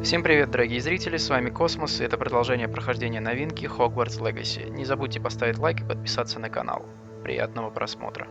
Всем привет, дорогие зрители, с вами Космос, и это продолжение прохождения новинки Hogwarts Legacy. Не забудьте поставить лайк и подписаться на канал. Приятного просмотра.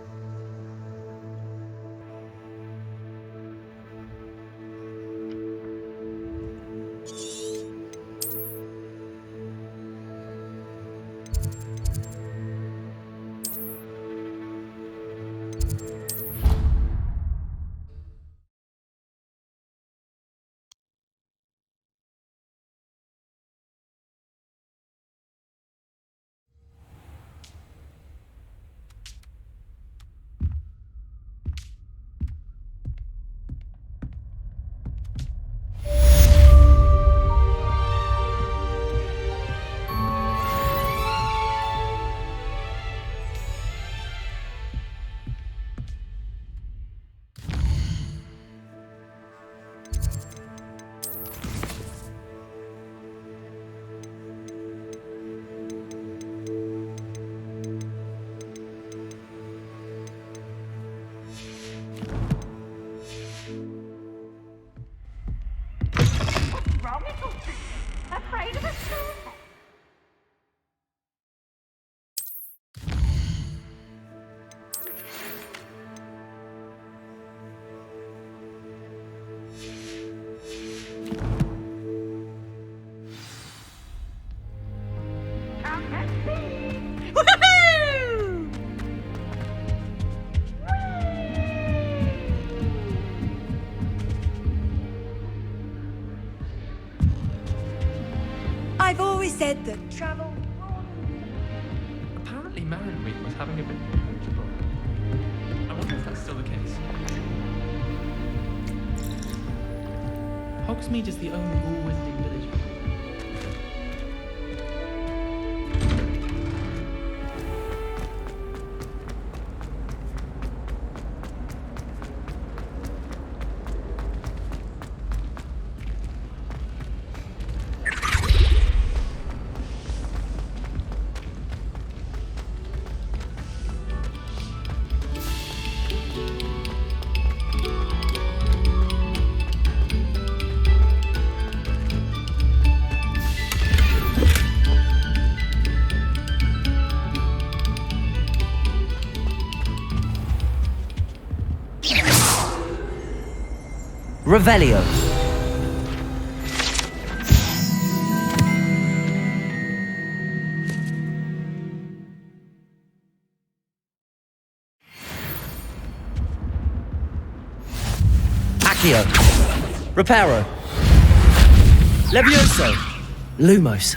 I've always said that travel... Apparently Merrin Week was having a bit more comfortable. I wonder if that's still the case. Hogsmeade is the only all-wizarding village. Revelio. Accio. Reparo. Levioso. Lumos.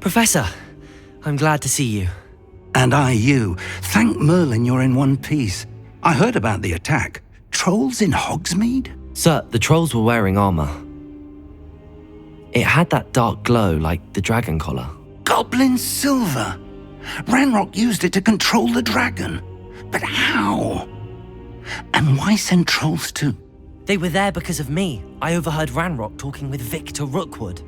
Professor, I'm glad to see you. And I you. Thank Merlin you're in one piece. I heard about the attack. Trolls in Hogsmeade? Sir, the trolls were wearing armor. It had that dark glow like the dragon collar. Goblin silver. Ranrock used it to control the dragon. But how? And why send trolls too? They were there because of me. I overheard Ranrock talking with Victor Rookwood.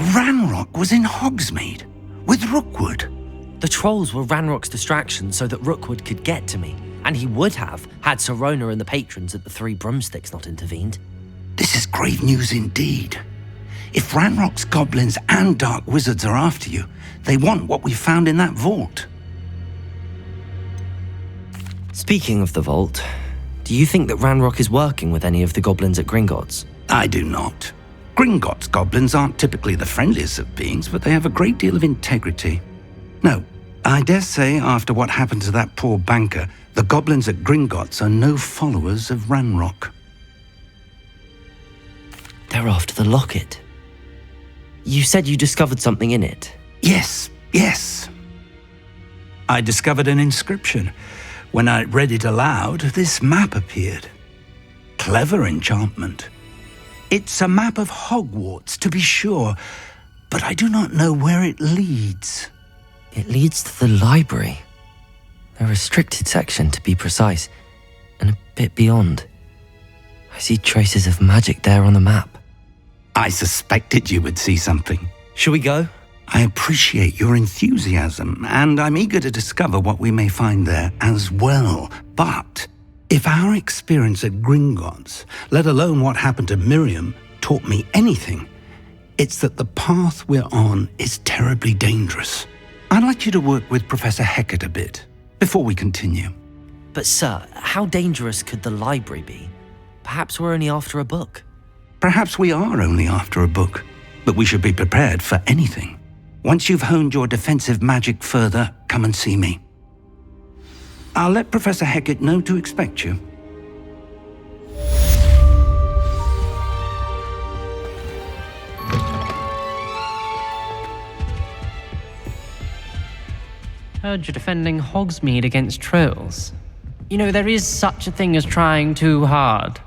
Ranrock was in Hogsmeade with Rookwood. The trolls were Ranrock's distraction so that Rookwood could get to me, and he would have had Sirona and the patrons at the Three Broomsticks not intervened. This is grave news indeed. If Ranrock's goblins and dark wizards are after you, they want what we found in that vault. Speaking of the vault, do you think that Ranrock is working with any of the goblins at Gringotts? I do not. Gringotts goblins aren't typically the friendliest of beings, but they have a great deal of integrity. No, I dare say after what happened to that poor banker, the goblins at Gringotts are no followers of Ranrock. They're after the locket. You said you discovered something in it. Yes. I discovered an inscription. When I read it aloud, this map appeared. Clever enchantment. It's a map of Hogwarts, to be sure, but I do not know where it leads. It leads to the library. A restricted section, to be precise, and a bit beyond. I see traces of magic there on the map. I suspected you would see something. Shall we go? I appreciate your enthusiasm, and I'm eager to discover what we may find there as well. But if our experience at Gringotts, let alone what happened to Miriam, taught me anything, it's that the path we're on is terribly dangerous. I'd like you to work with Professor Hecat a bit before we continue. But sir, how dangerous could the library be? Perhaps we're only after a book. Perhaps we are only after a book, but we should be prepared for anything. Once you've honed your defensive magic further, come and see me. I'll let Professor Hecat know to expect you. Heard you're defending Hogsmeade against trolls. You know, there is such a thing as trying too hard.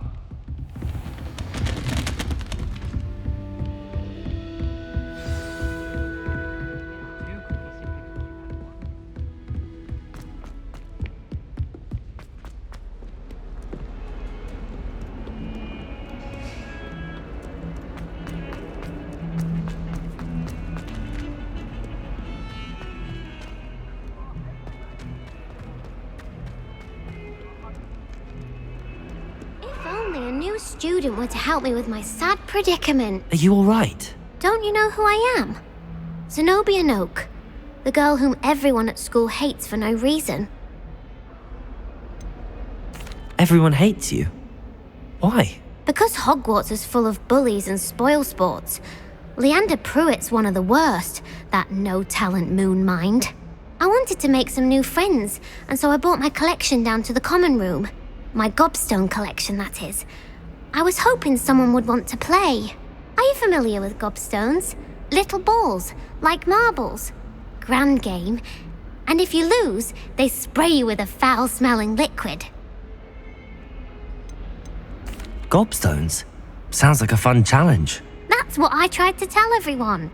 Student were to help me with my sad predicament. Are you all right? Don't you know who I am? Zenobia Noak, the girl whom everyone at school hates for no reason. Everyone hates you? Why? Because Hogwarts is full of bullies and spoilsports. Leander Pruitt's one of the worst, that no-talent moon mind. I wanted to make some new friends, and so I brought my collection down to the common room. My gobstone collection, that is. I was hoping someone would want to play. Are you familiar with gobstones? Little balls, like marbles. Grand game. And if you lose, they spray you with a foul-smelling liquid. Gobstones? Sounds like a fun challenge. That's what I tried to tell everyone.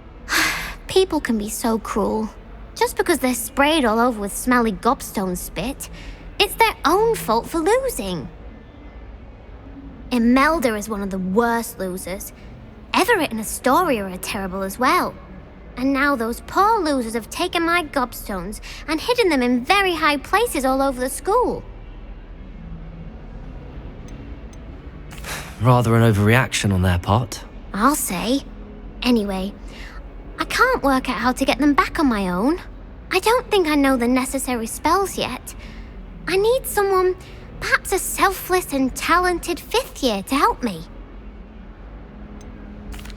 People can be so cruel. Just because they're sprayed all over with smelly gobstone spit, it's their own fault for losing. Imelda is one of the worst losers. Everett and Astoria are terrible as well. And now those poor losers have taken my gobstones and hidden them in very high places all over the school. Rather an overreaction on their part. I'll say. Anyway, I can't work out how to get them back on my own. I don't think I know the necessary spells yet. I need someone, perhaps a selfless and talented fifth year to help me.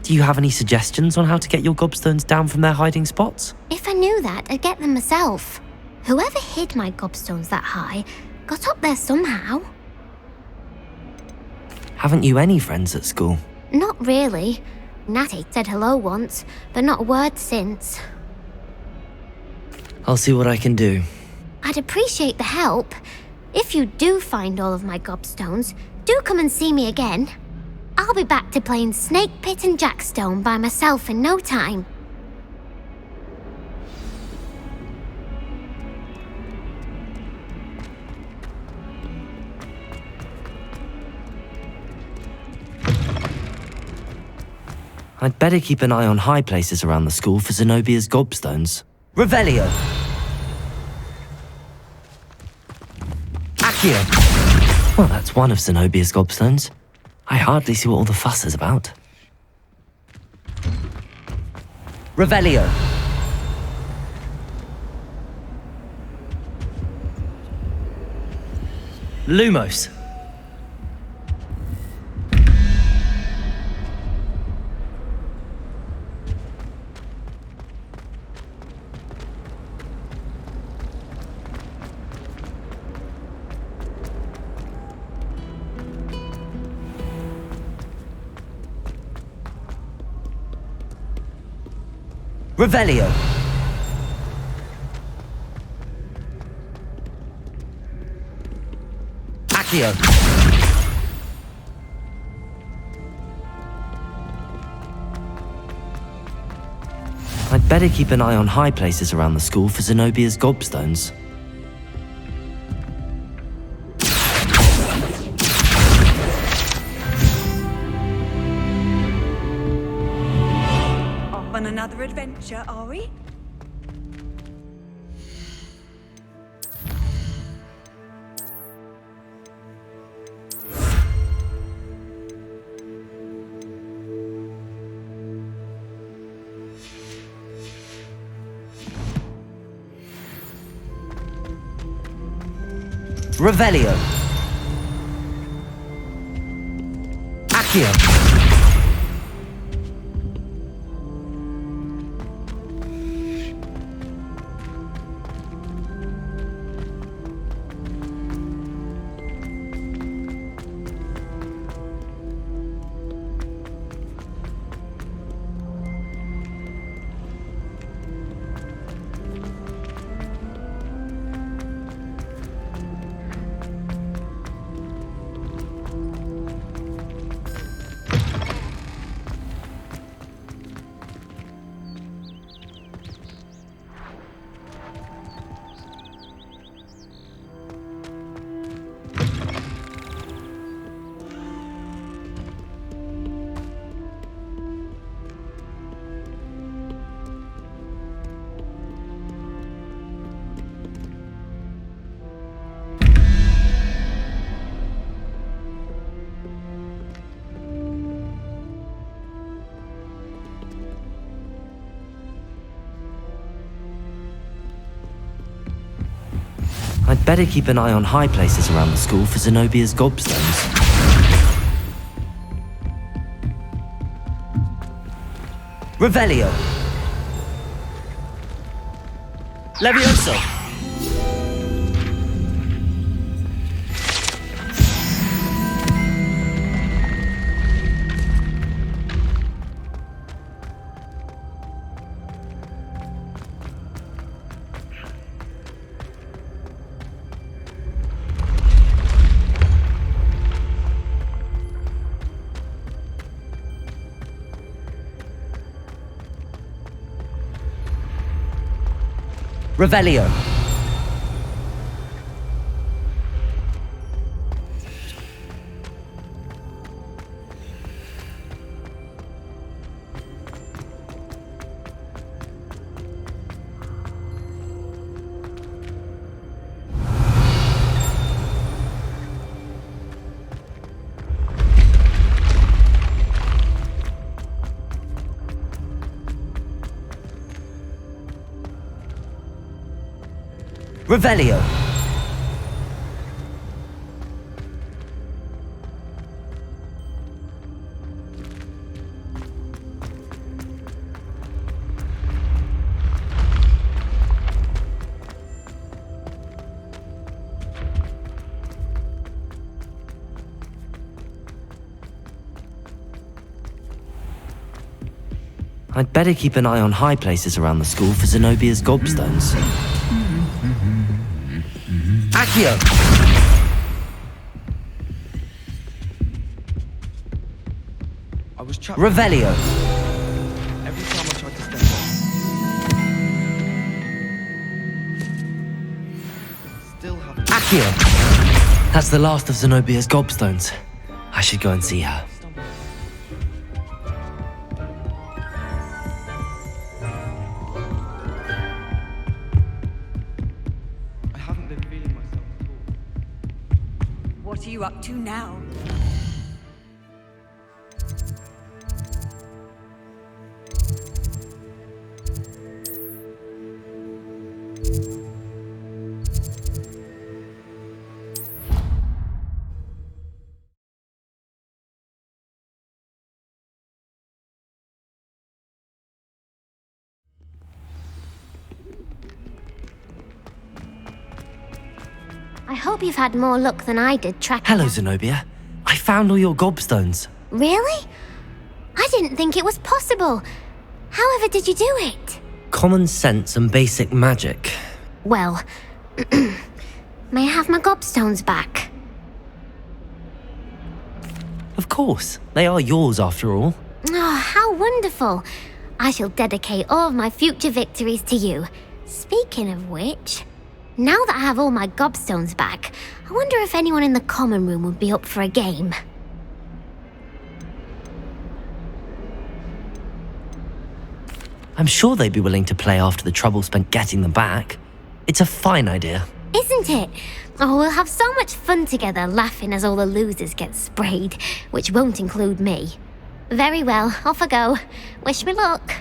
Do you have any suggestions on how to get your gobstones down from their hiding spots? If I knew that, I'd get them myself. Whoever hid my gobstones that high got up there somehow. Haven't you any friends at school? Not really. Natty said hello once, but not a word since. I'll see what I can do. I'd appreciate the help. If you do find all of my gobstones, do come and see me again. I'll be back to playing Snake Pit and Jackstone by myself in no time. I'd better keep an eye on high places around the school for Zenobia's gobstones. Revelio! Accio! Well, that's one of Zenobia's gobstones. I hardly see what all the fuss is about. Revelio! Lumos! Revelio! Accio! I'd better keep an eye on high places around the school for Zenobia's gobstones. Off on another adventure, are we? Revelio! Accio! I'd better keep an eye on high places around the school for Zenobia's gobstones. Revelio! Levioso! Revelio! Revelio! I'd better keep an eye on high places around the school for Zenobia's gobstones. Accio! Revelio! Every time I tried to step up, still have Accio! That's the last of Zenobia's gobstones. I should go and see her. are you up to now? I hope you've had more luck than I did tracking. Hello, Zenobia. I found all your gobstones. Really? I didn't think it was possible. However did you do it? Common sense and basic magic. Well, may I have my gobstones back? Of course, they are yours after all. Oh, how wonderful. I shall dedicate all of my future victories to you. Speaking of which, now that I have all my gobstones back, I wonder if anyone in the common room would be up for a game. I'm sure they'd be willing to play after the trouble spent getting them back. It's a fine idea. Isn't it? Oh, we'll have so much fun together laughing as all the losers get sprayed, which won't include me. Very well, off I go. Wish me luck.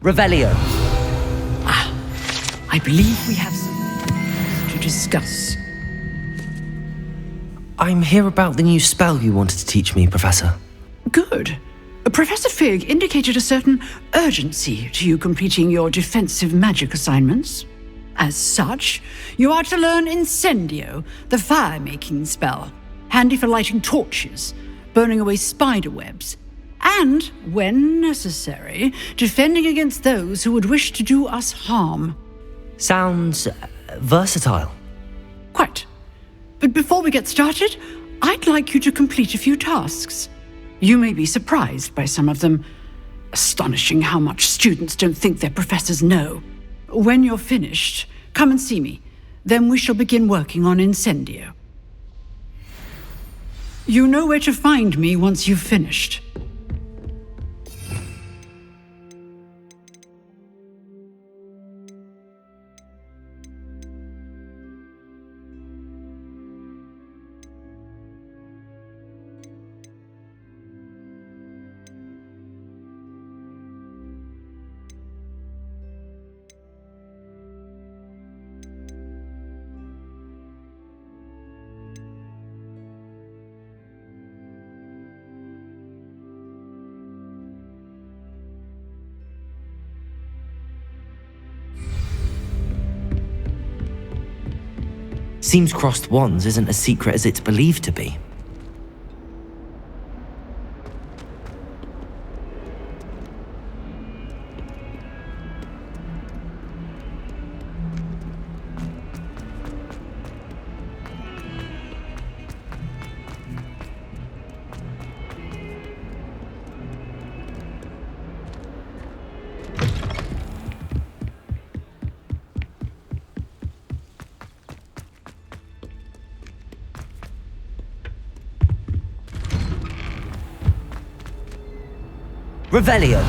Revelio. I believe we have some to discuss. I'm here about the new spell you wanted to teach me, Professor. Good. Professor Fig indicated a certain urgency to you completing your defensive magic assignments. As such, you are to learn Incendio, the fire-making spell, handy for lighting torches, burning away spider webs, and, when necessary, defending against those who would wish to do us harm. Sounds versatile. Quite. But before we get started, I'd like you to complete a few tasks. You may be surprised by some of them. Astonishing how much students don't think their professors know. When you're finished, come and see me. Then we shall begin working on Incendio. You know where to find me once you've finished. Seems crossed wands isn't as secret as it's believed to be. Revelio.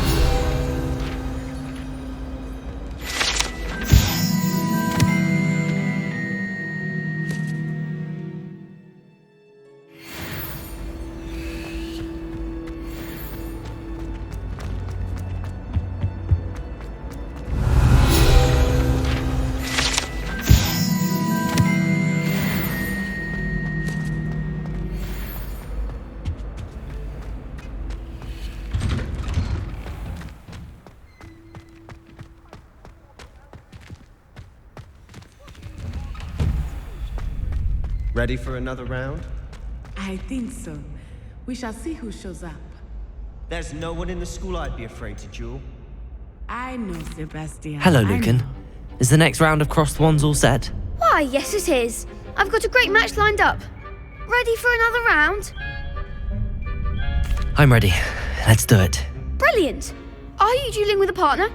Ready for another round? I think so. We shall see who shows up. There's no one in the school I'd be afraid to duel. I know, Sebastian. Hello, I Lucan. know. Is the next round of Crossed Wands all set? Why, yes it is. I've got a great match lined up. Ready for another round? I'm ready. Let's do it. Brilliant. Are you dueling with a partner?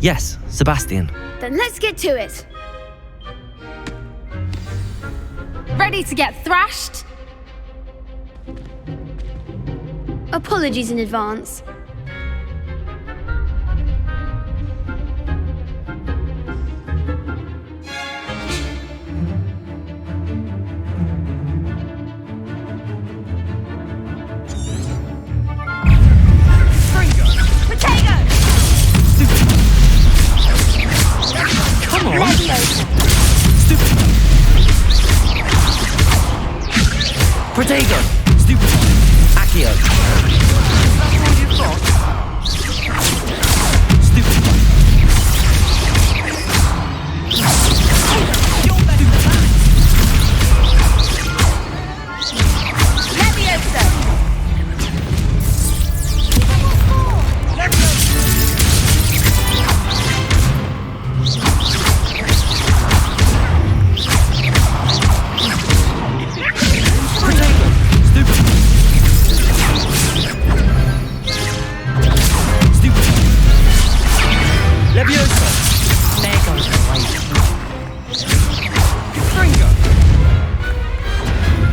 Yes, Sebastian. Then let's get to it. Ready to get thrashed? Apologies in advance. Come on! Protego! Stupid! Accio! Stupid!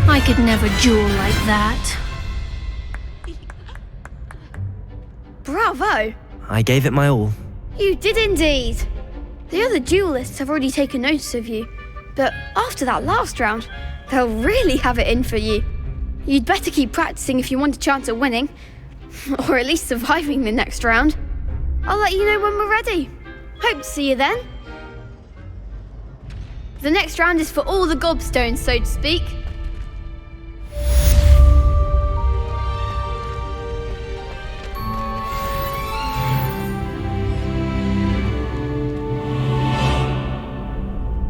I could never duel like that. Bravo! I gave it my all. You did indeed. The other duelists have already taken notice of you, but after that last round, they'll really have it in for you. You'd better keep practicing if you want a chance at winning, or at least surviving the next round. I'll let you know when we're ready. Hope to see you then. The next round is for all the gobstones, so to speak.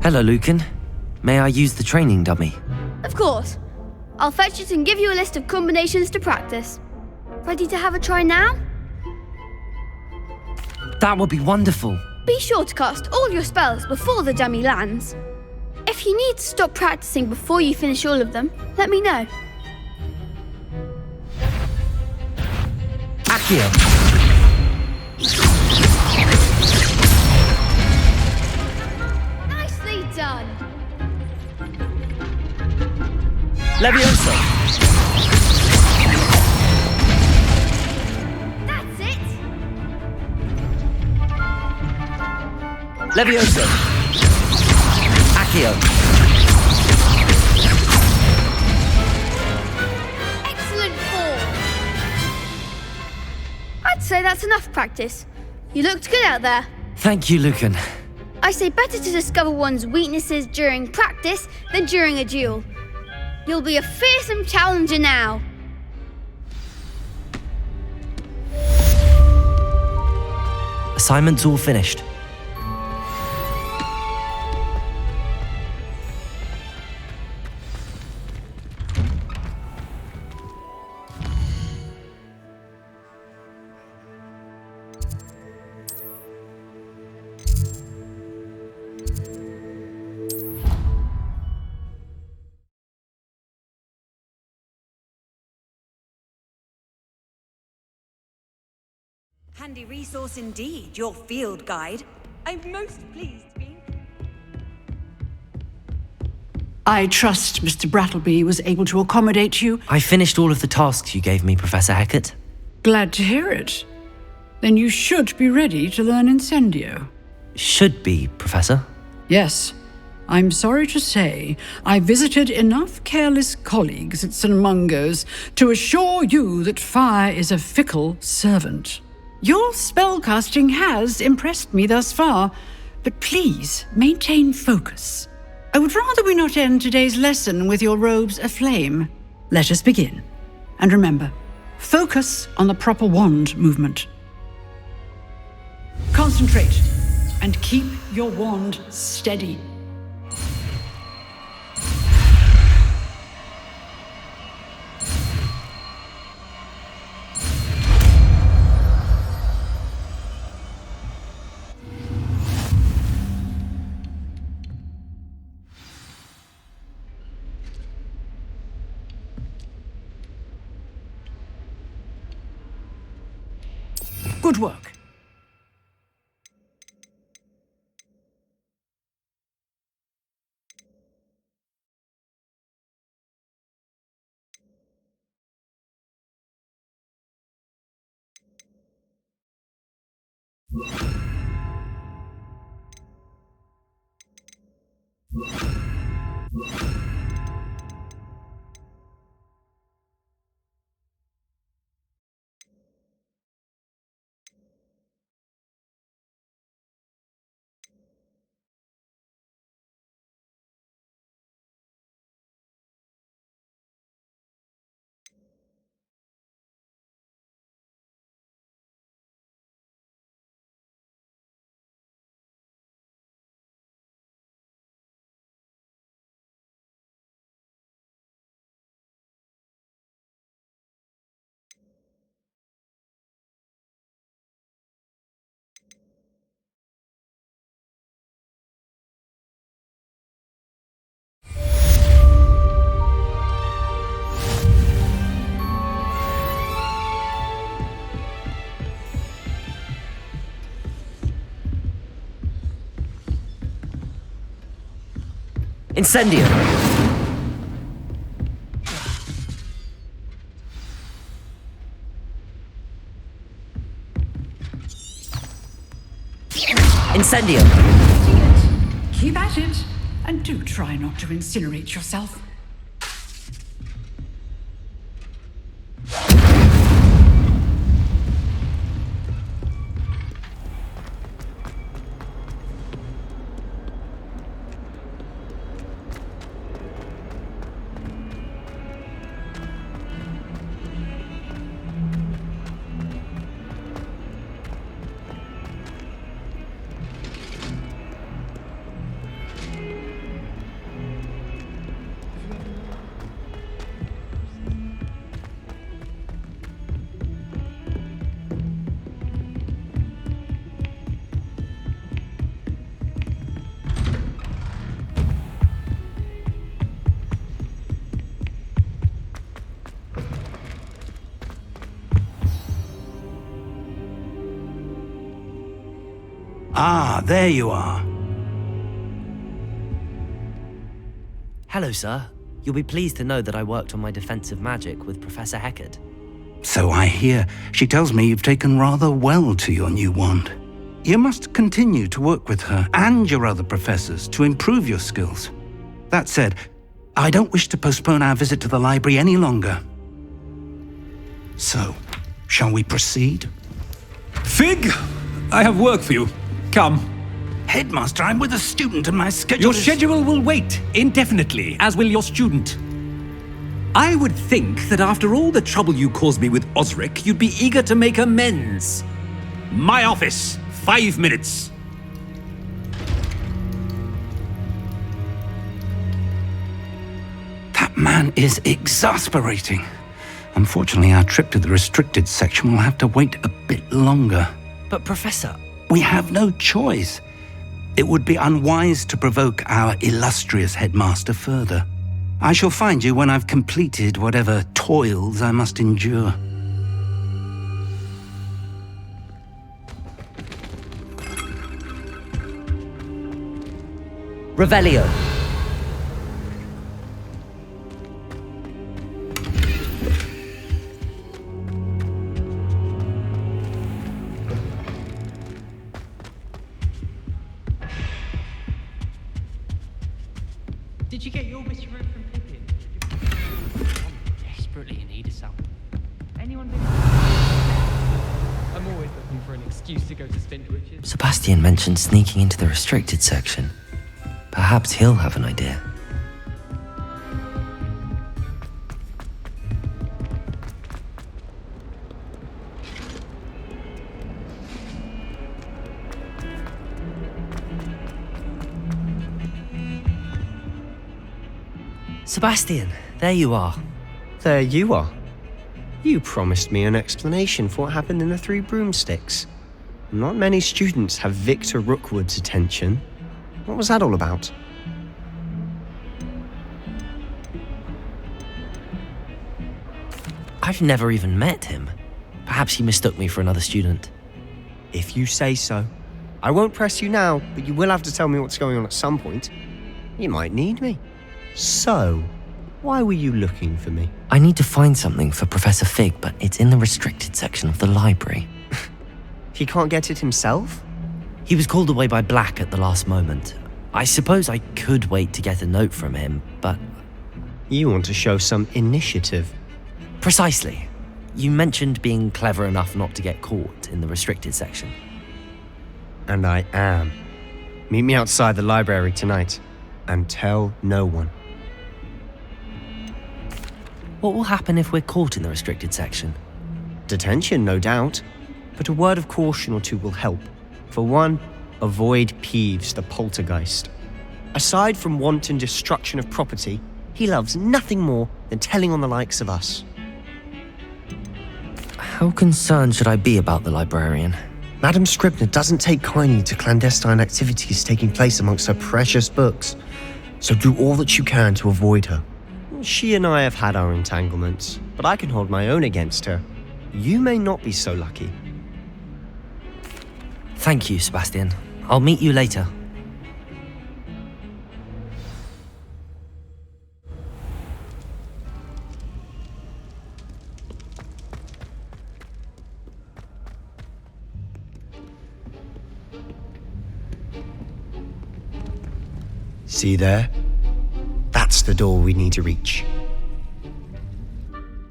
Hello, Lucan. May I use the training dummy? Of course. I'll fetch it and give you a list of combinations to practice. Ready to have a try now? That would be wonderful. Be sure to cast all your spells before the dummy lands. If you need to stop practicing before you finish all of them, let me know. Accio! Nicely done. Leviosa! That's it. Leviosa! Accio! Excellent form. I'd say that's enough practice. You looked good out there. Thank you, Lucan. I say better to discover one's weaknesses during practice than during a duel. You'll be a fearsome challenger now. Assignment's all finished. Handy resource indeed, your field guide. I'm most pleased to be. I trust Mr. Brattleby was able to accommodate you. I finished all of the tasks you gave me, Professor Hecat. Glad to hear it. Then you should be ready to learn Incendio. Should be, Professor. Yes. I'm sorry to say, I visited enough careless colleagues at St. Mungo's to assure you that fire is a fickle servant. Your spellcasting has impressed me thus far, but please maintain focus. I would rather we not end today's lesson with your robes aflame. Let us begin. And remember, focus on the proper wand movement. Concentrate and keep your wand steady. Good work. Incendio! Incendio! Keep at it, and do try not to incinerate yourself. Ah, there you are. Hello, sir. You'll be pleased to know that I worked on my defensive magic with Professor Heckard. So I hear. She tells me you've taken rather well to your new wand. You must continue to work with her and your other professors to improve your skills. That said, I don't wish to postpone our visit to the library any longer. So, shall we proceed? Fig, I have work for you. Come. Headmaster, I'm with a student and my schedule Your schedule will wait indefinitely, as will your student. I would think that after all the trouble you caused me with Osric, you'd be eager to make amends. My office, 5 minutes. That man is exasperating. Unfortunately, our trip to the restricted section will have to wait a bit longer. But Professor... We have no choice. It would be unwise to provoke our illustrious headmaster further. I shall find you when I've completed whatever toils I must endure. Revelio. Did you get your wish from Pippin? I'm desperately in need of some. Anyone been... I'm always looking for an excuse to go to Spindwitches. Sebastian mentioned sneaking into the restricted section. Perhaps he'll have an idea. Sebastian, there you are. There you are. You promised me an explanation for what happened in the Three Broomsticks. Not many students have Victor Rookwood's attention. What was that all about? I've never even met him. Perhaps he mistook me for another student. If you say so. I won't press you now, but you will have to tell me what's going on at some point. You might need me. So, why were you looking for me? I need to find something for Professor Fig, but it's in the restricted section of the library. He can't get it himself? He was called away by Black at the last moment. I suppose I could wait to get a note from him, but... You want to show some initiative. Precisely. You mentioned being clever enough not to get caught in the restricted section. And I am. Meet me outside the library tonight, and tell no one. What will happen if we're caught in the restricted section? Detention, no doubt. But a word of caution or two will help. For one, avoid Peeves, the poltergeist. Aside from wanton destruction of property, he loves nothing more than telling on the likes of us. How concerned should I be about the librarian? Madam Scribner doesn't take kindly to clandestine activities taking place amongst her precious books, so do all that you can to avoid her. She and I have had our entanglements, but I can hold my own against her. You may not be so lucky. Thank you, Sebastian. I'll meet you later. See there? That's the door we need to reach.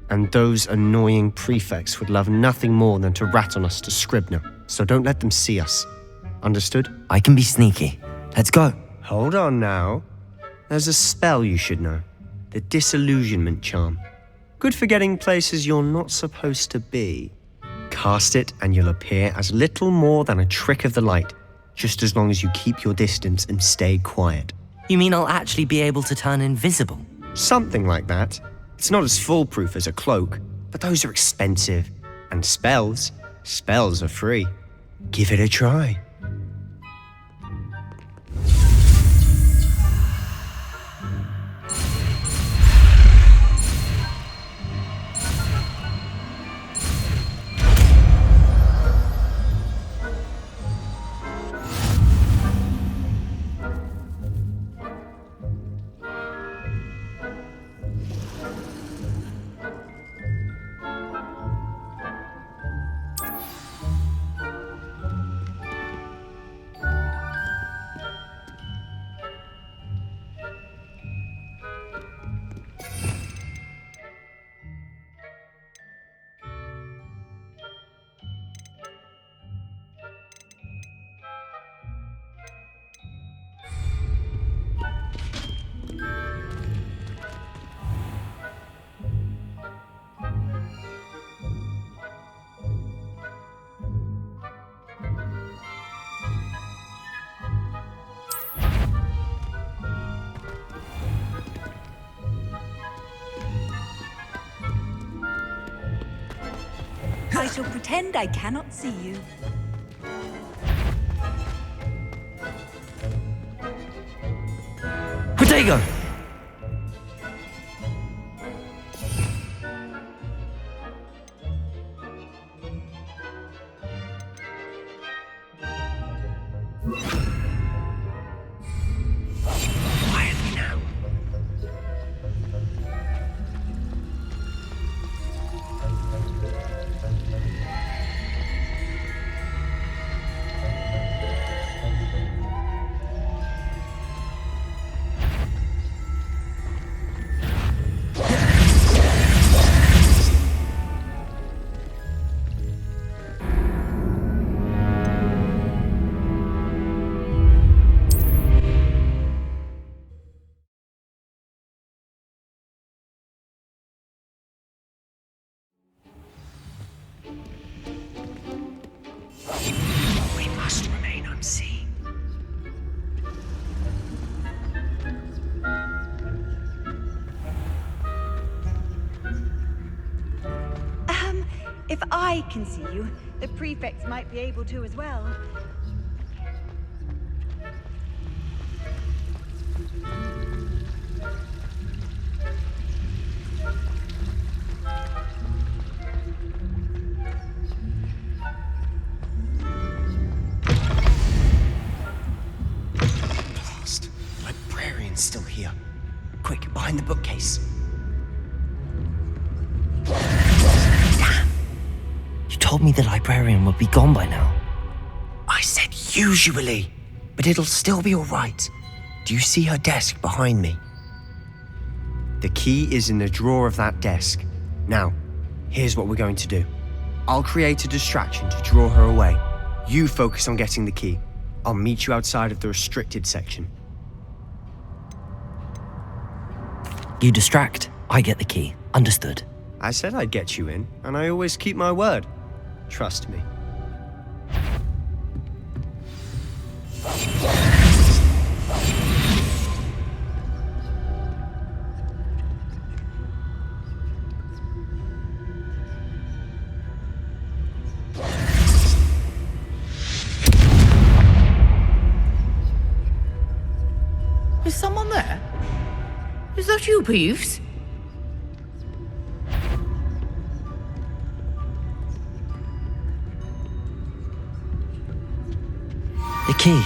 And those annoying prefects would love nothing more than to rat on us to Scribner, so don't let them see us. Understood? I can be sneaky. Let's go. Hold on now. There's a spell you should know. The disillusionment charm. Good for getting places you're not supposed to be. Cast it and you'll appear as little more than a trick of the light, just as long as you keep your distance and stay quiet. You mean I'll actually be able to turn invisible? Something like that. It's not as foolproof as a cloak, but those are expensive. And spells are free. Give it a try. I shall pretend I cannot see you. Protego! Quietly now. We must remain unseen. If I can see you, the prefects might be able to as well. told me the librarian would be gone by now. I said usually, but it'll still be all right. Do you see her desk behind me? The key is in the drawer of that desk. Now, here's what we're going to do. I'll create a distraction to draw her away. You focus on getting the key. I'll meet you outside of the restricted section. You distract, I get the key. Understood. I said I'd get you in, and I always keep my word. Trust me. Is someone there? Is that you, Peeves? The key.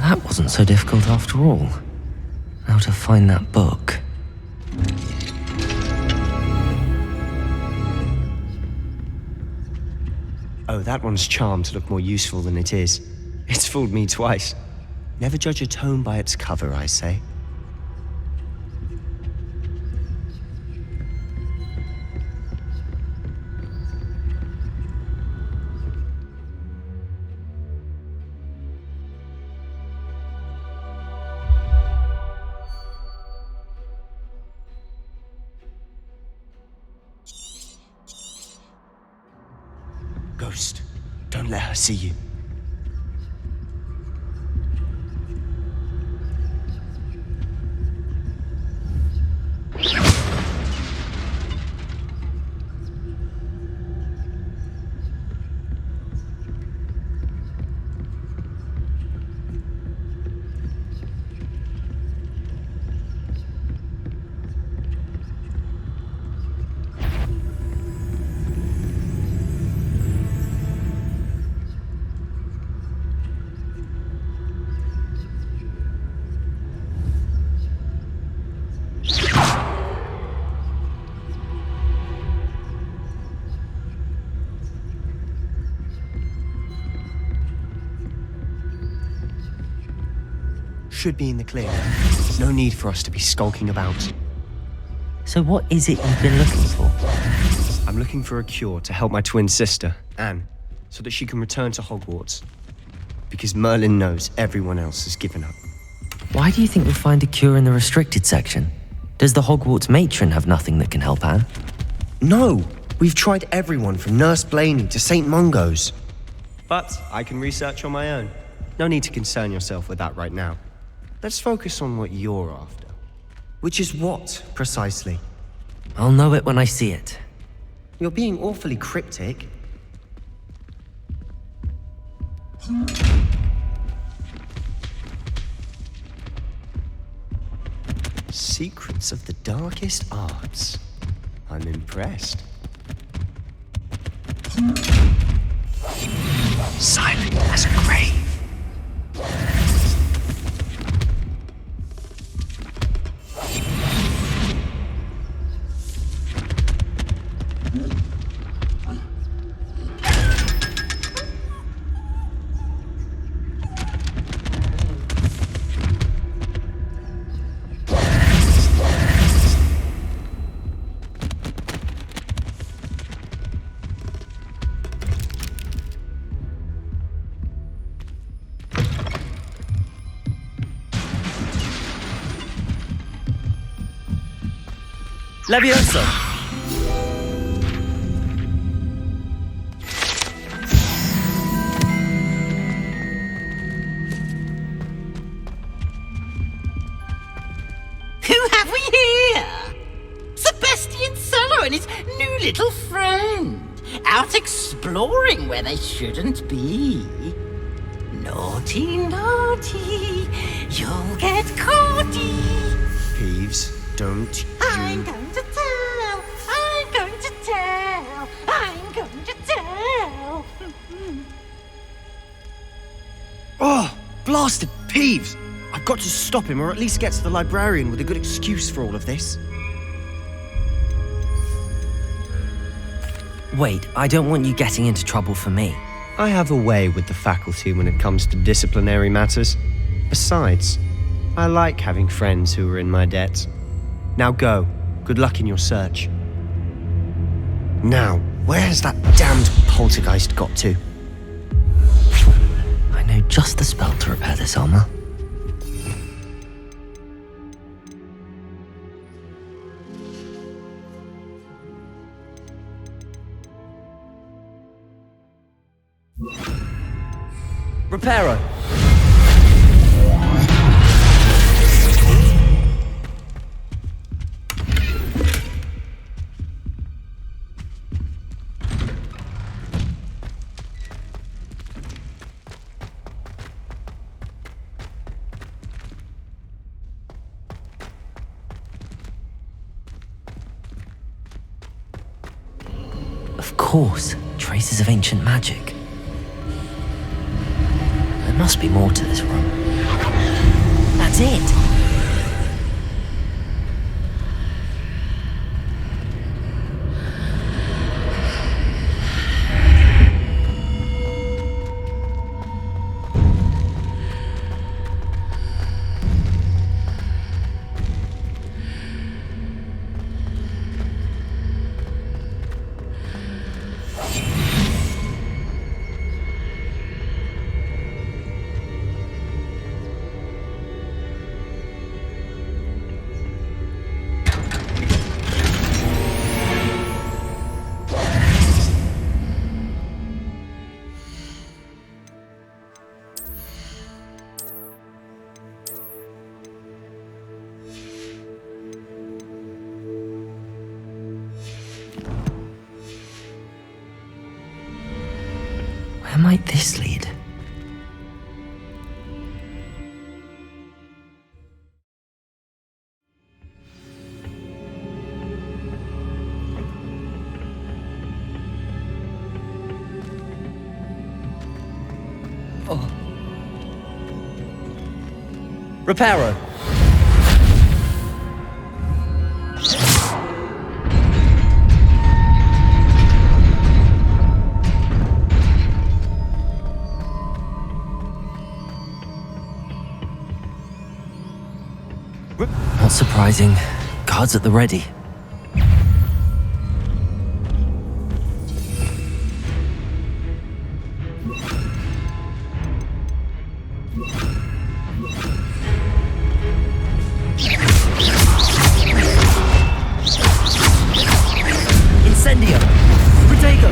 That wasn't so difficult after all. Now to find that book. Oh, that one's charmed to look more useful than it is. It's fooled me twice. Never judge a tome by its cover, I say. Ghost, don't let her see you. Should be in the clear. No need for us to be skulking about. So what is it you've been looking for? I'm looking for a cure to help my twin sister, Anne, so that she can return to Hogwarts. Because Merlin knows everyone else has given up. Why do you think you'll find a cure in the restricted section? Does the Hogwarts matron have nothing that can help Anne? No! We've tried everyone from Nurse Blaney to St. Mungo's. But I can research on my own. No need to concern yourself with that right now. Let's focus on what you're after. Which is what, precisely? I'll know it when I see it. You're being awfully cryptic. Secrets of the darkest arts. I'm impressed. Silent as a grave. Leviosa! Who have we here? Sebastian Solo and his new little friend. Out exploring where they shouldn't be. Naughty, naughty, you'll get caughty. Don't I'm going to tell. I'm going to tell. I'm going to tell. Oh, blasted Peeves! I've got to stop him, or at least get to the librarian with a good excuse for all of this. Wait, I don't want you getting into trouble for me. I have a way with the faculty when it comes to disciplinary matters. Besides, I like having friends who are in my debt. Now go. Good luck in your search. Now, where has that damned poltergeist got to? I know just the spell to repair this armor. Reparo. Of course, traces of ancient magic. There must be more to this room. That's it! Where might this lead? Oh. Reparo. Not surprising. Guards at the ready. Incendio! Protego!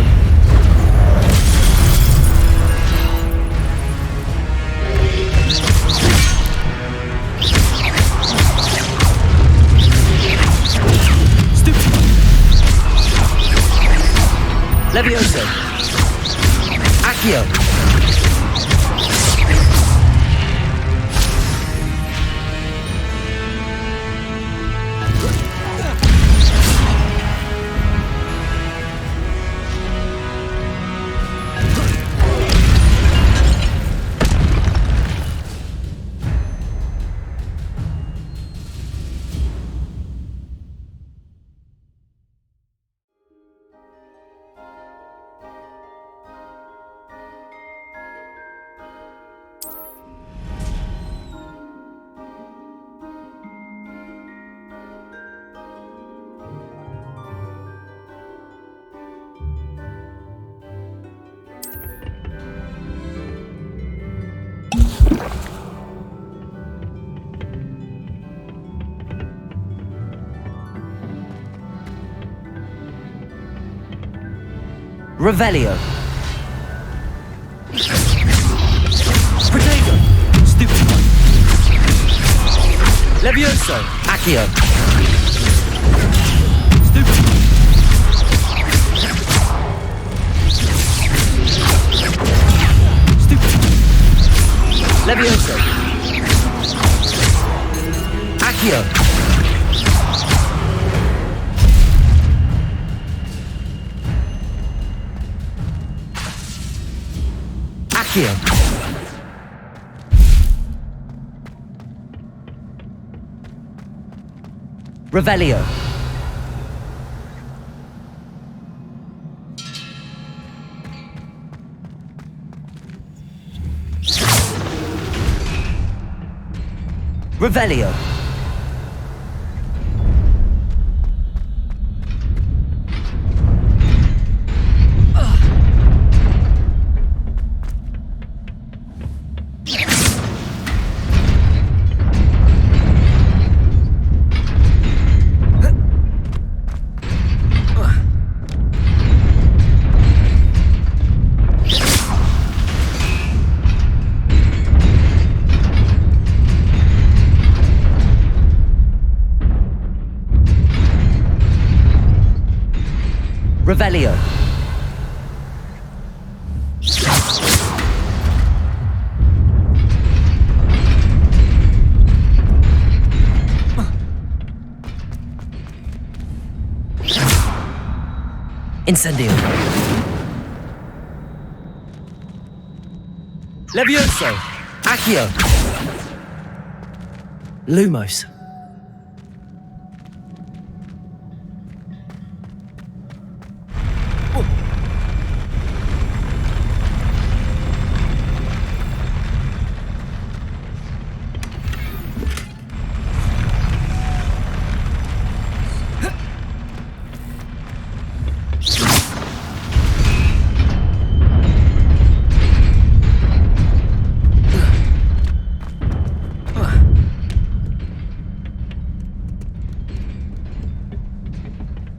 Levioso. Accio. Revelio. Protego. Stupid one. Levioso. Accio. Stupid one. Stupid one. Levioso. Accio. Accio. Revelio. Revelio. Revelio. Incendio. Levioso. Accio. Lumos.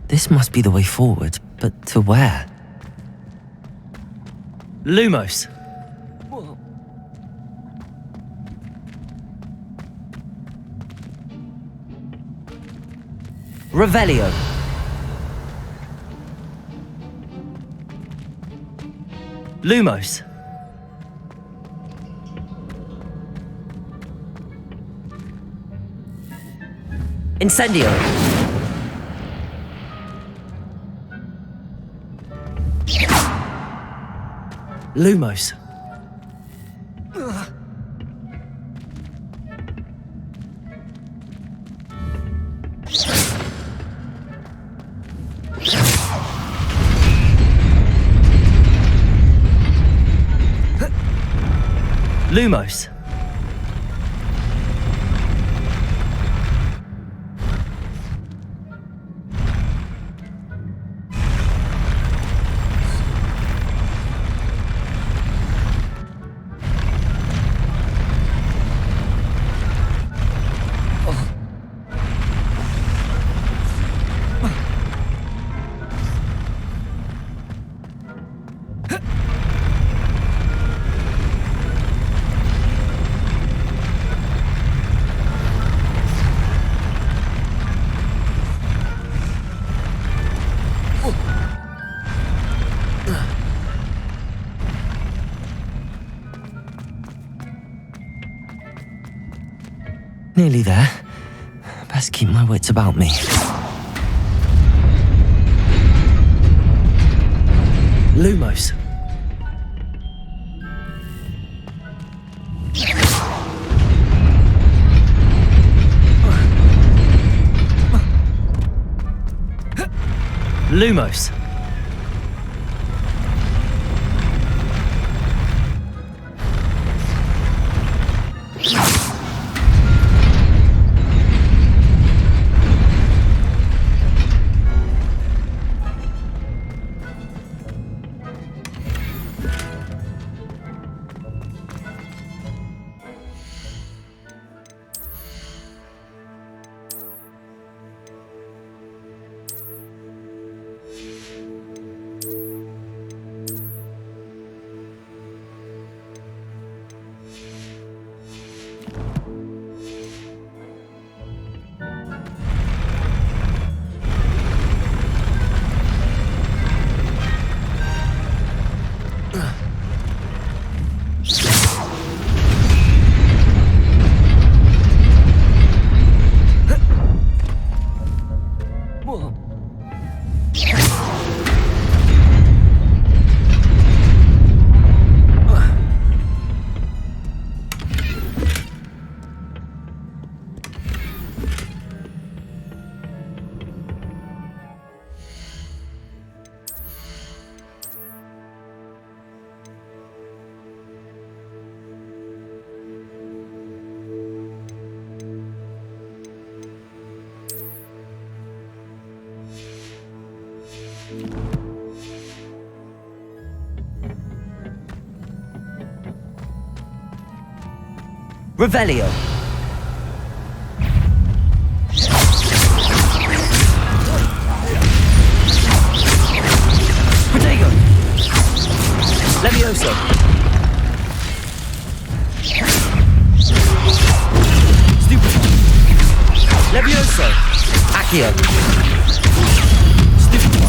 This must be the way forward, but to where? Lumos. Revelio. Lumos. Incendio. Lumos. Lumos. Nearly there. Best keep my wits about me. Lumos. Lumos. Revelio. Protego. Levioso. Stupefy. Levioso. Accio. Stupefy.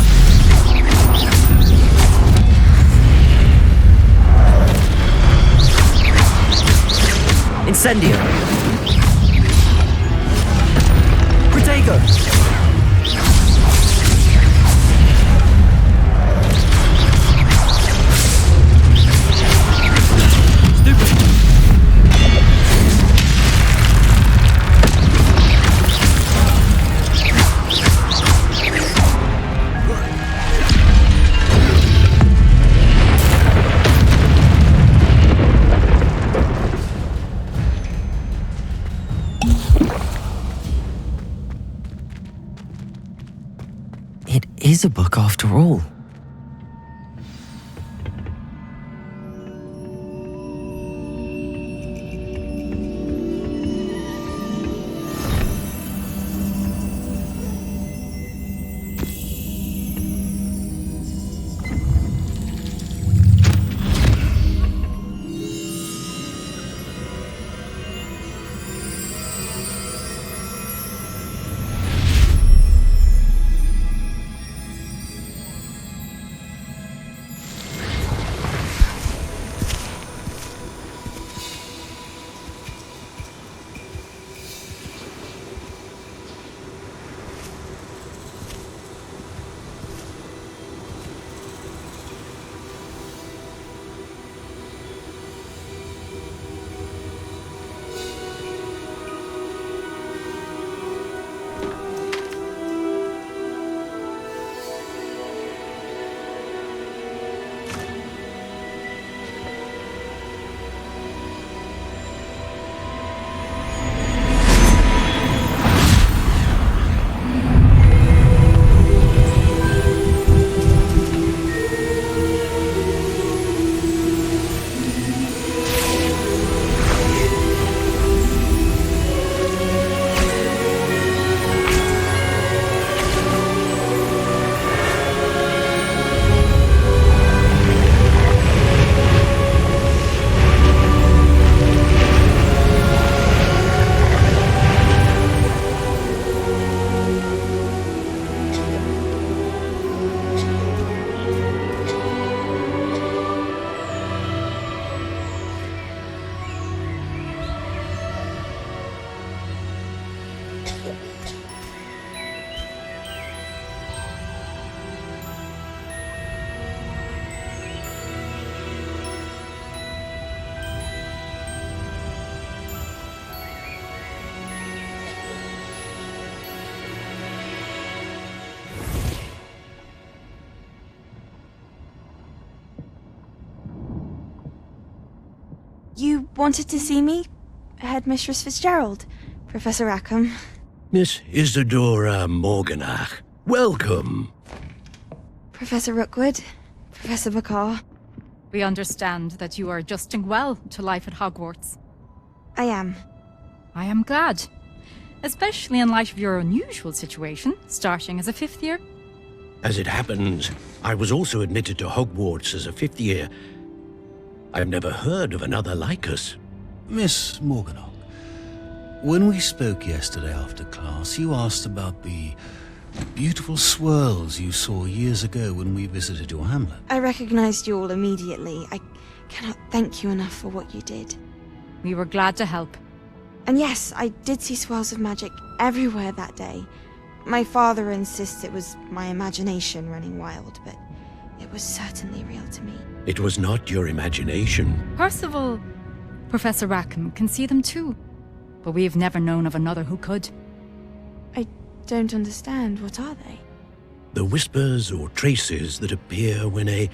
Incendio. Protego. It is a book after all. You wanted to see me? Headmistress Fitzgerald, Professor Rackham. Miss Isadora Morganach, welcome. Professor Rookwood, Professor McCaw. We understand that you are adjusting well to life at Hogwarts. I am. I am glad. Especially in light of your unusual situation, starting as a 5th year. As it happens, I was also admitted to Hogwarts as a 5th year. I've never heard of another like us. Miss Morganach, when we spoke yesterday after class, you asked about the beautiful swirls you saw years ago when we visited your hamlet. I recognized you all immediately. I cannot thank you enough for what you did. We were glad to help. And yes, I did see swirls of magic everywhere that day. My father insists it was my imagination running wild, but it was certainly real to me. It was not your imagination. Percival, Professor Rackham can see them too, but we have never known of another who could. I don't understand. What are they? The whispers or traces that appear when a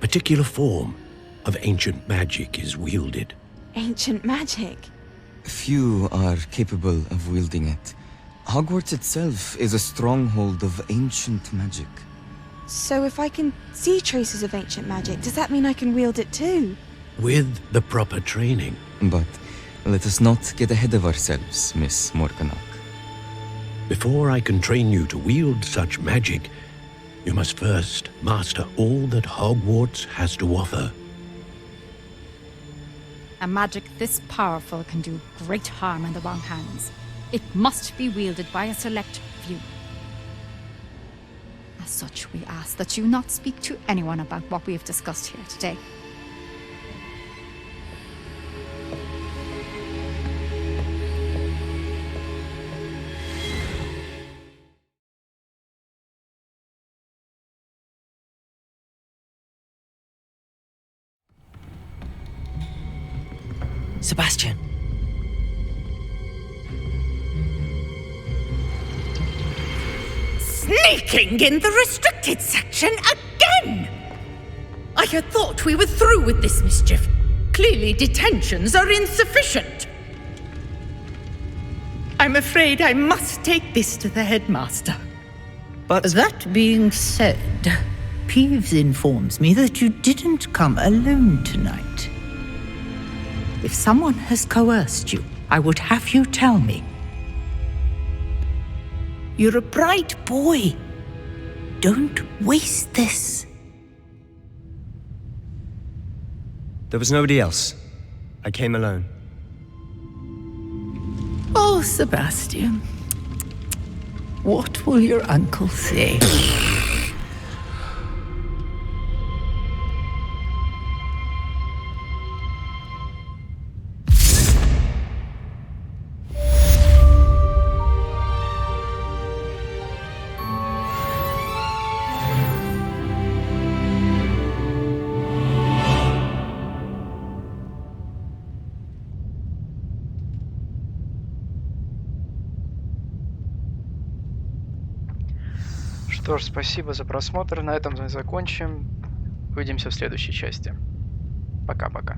particular form of ancient magic is wielded. Ancient magic? Few are capable of wielding it. Hogwarts itself is a stronghold of ancient magic. So if I can see traces of ancient magic, does that mean I can wield it too? With the proper training. But Let us not get ahead of ourselves, Miss Morganach. Before I can train you to wield such magic, you must first master all that Hogwarts has to offer. A magic this powerful can do great harm in the wrong hands. It must be wielded by a select few. As such, we ask that you not speak to anyone about what we have discussed here today. Sebastian. Sneaking in the restricted section again! I had thought we were through with this mischief. Clearly detentions are insufficient. I'm afraid I must take this to the headmaster. But that being said, Peeves informs me that you didn't come alone tonight. If someone has coerced you, I would have you tell me. You're a bright boy. Don't waste this. There was nobody else. I came alone. Oh, Sebastian. What will your uncle say? Что ж, спасибо за просмотр. На этом мы закончим. Увидимся в следующей части. Пока-пока.